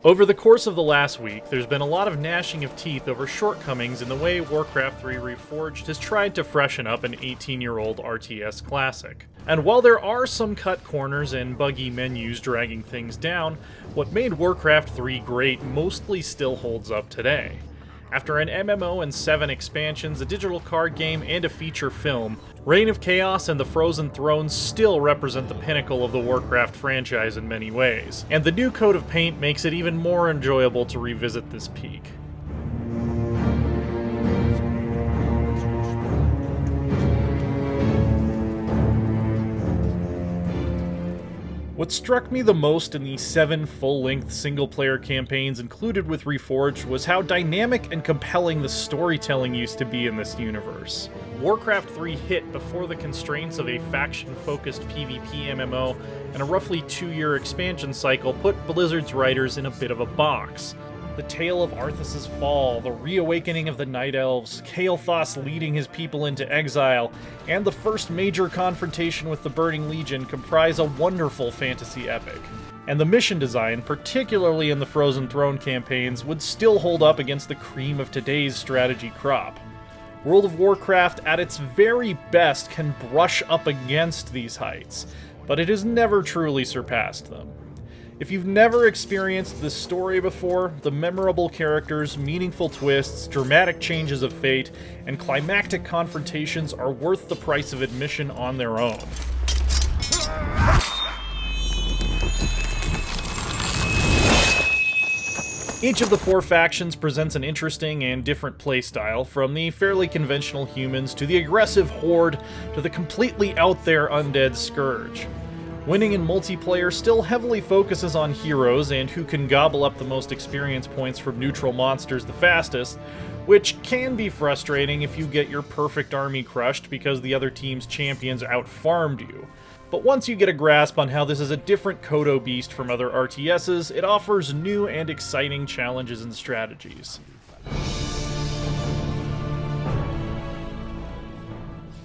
Over the course of the last week, there's been a lot of gnashing of teeth over shortcomings in the way Warcraft 3 Reforged has tried to freshen up an 18-year-old RTS classic. And while there are some cut corners and buggy menus dragging things down, what made Warcraft 3 great mostly still holds up today. After an MMO and 7 expansions, a digital card game, and a feature film, Reign of Chaos and the Frozen Throne still represent the pinnacle of the Warcraft franchise in many ways, and the new coat of paint makes it even more enjoyable to revisit this peak. What struck me the most in the 7 full-length single-player campaigns included with Reforged was how dynamic and compelling the storytelling used to be in this universe. Warcraft 3 hit before the constraints of a faction-focused PvP MMO, and a roughly 2-year expansion cycle put Blizzard's writers in a bit of a box. The tale of Arthas's fall, the reawakening of the Night Elves, Kael'thas leading his people into exile, and the first major confrontation with the Burning Legion comprise a wonderful fantasy epic. And the mission design, particularly in the Frozen Throne campaigns, would still hold up against the cream of today's strategy crop. World of Warcraft, at its very best, can brush up against these heights, but it has never truly surpassed them. If you've never experienced this story before, the memorable characters, meaningful twists, dramatic changes of fate, and climactic confrontations are worth the price of admission on their own. Each of the 4 factions presents an interesting and different playstyle, from the fairly conventional humans to the aggressive horde to the completely out there undead scourge. Winning in multiplayer still heavily focuses on heroes and who can gobble up the most experience points from neutral monsters the fastest, which can be frustrating if you get your perfect army crushed because the other team's champions out-farmed you. But once you get a grasp on how this is a different Kodo beast from other RTSs, it offers new and exciting challenges and strategies.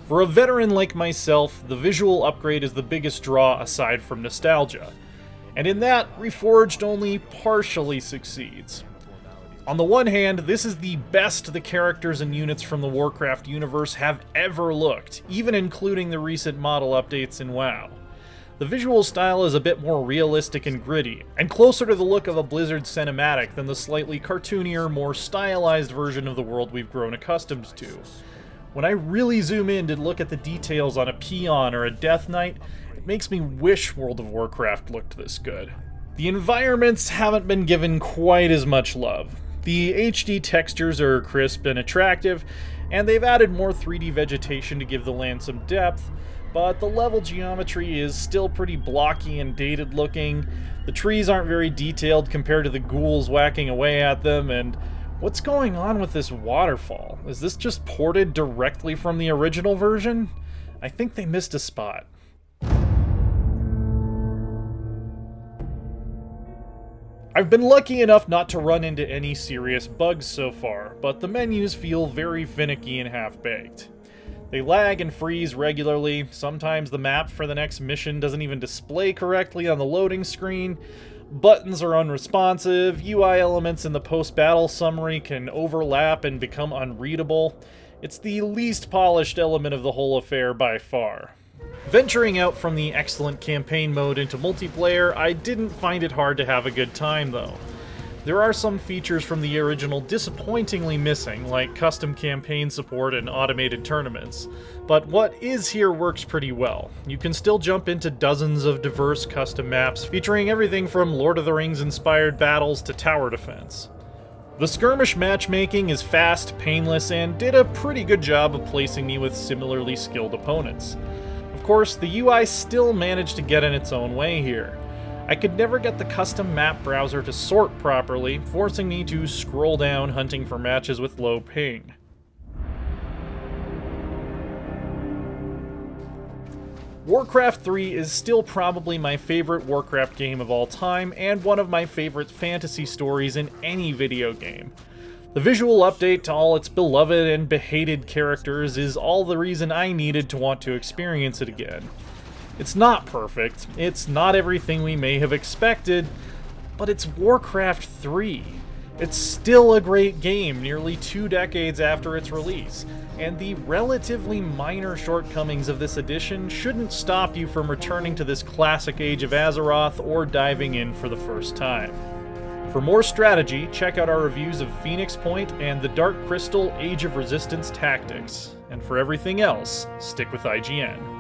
For a veteran like myself, the visual upgrade is the biggest draw aside from nostalgia, and in that, Reforged only partially succeeds. On the one hand, this is the best the characters and units from the Warcraft universe have ever looked, even including the recent model updates in WoW. The visual style is a bit more realistic and gritty, and closer to the look of a Blizzard cinematic than the slightly cartoonier, more stylized version of the world we've grown accustomed to. When I really zoom in to look at the details on a Peon or a Death Knight, it makes me wish World of Warcraft looked this good. The environments haven't been given quite as much love. The HD textures are crisp and attractive, and they've added more 3D vegetation to give the land some depth, but the level geometry is still pretty blocky and dated looking. The trees aren't very detailed compared to the ghouls whacking away at them, and what's going on with this waterfall? Is this just ported directly from the original version? I think they missed a spot. I've been lucky enough not to run into any serious bugs so far, but the menus feel very finicky and half-baked. They lag and freeze regularly, sometimes the map for the next mission doesn't even display correctly on the loading screen, buttons are unresponsive, UI elements in the post-battle summary can overlap and become unreadable. It's the least polished element of the whole affair by far. Venturing out from the excellent campaign mode into multiplayer, I didn't find it hard to have a good time though. There are some features from the original disappointingly missing, like custom campaign support and automated tournaments, but what is here works pretty well. You can still jump into dozens of diverse custom maps featuring everything from Lord of the Rings inspired battles to tower defense. The skirmish matchmaking is fast, painless, and did a pretty good job of placing me with similarly skilled opponents. Of course, the UI still managed to get in its own way here. I could never get the custom map browser to sort properly, forcing me to scroll down hunting for matches with low ping. Warcraft 3 is still probably my favorite Warcraft game of all time, and one of my favorite fantasy stories in any video game. The visual update to all its beloved and behated characters is all the reason I needed to want to experience it again. It's not perfect, it's not everything we may have expected, but it's Warcraft 3. It's still a great game nearly 2 decades after its release, and the relatively minor shortcomings of this edition shouldn't stop you from returning to this classic Age of Azeroth or diving in for the first time. For more strategy, check out our reviews of Phoenix Point and the Dark Crystal Age of Resistance Tactics. And for everything else, stick with IGN.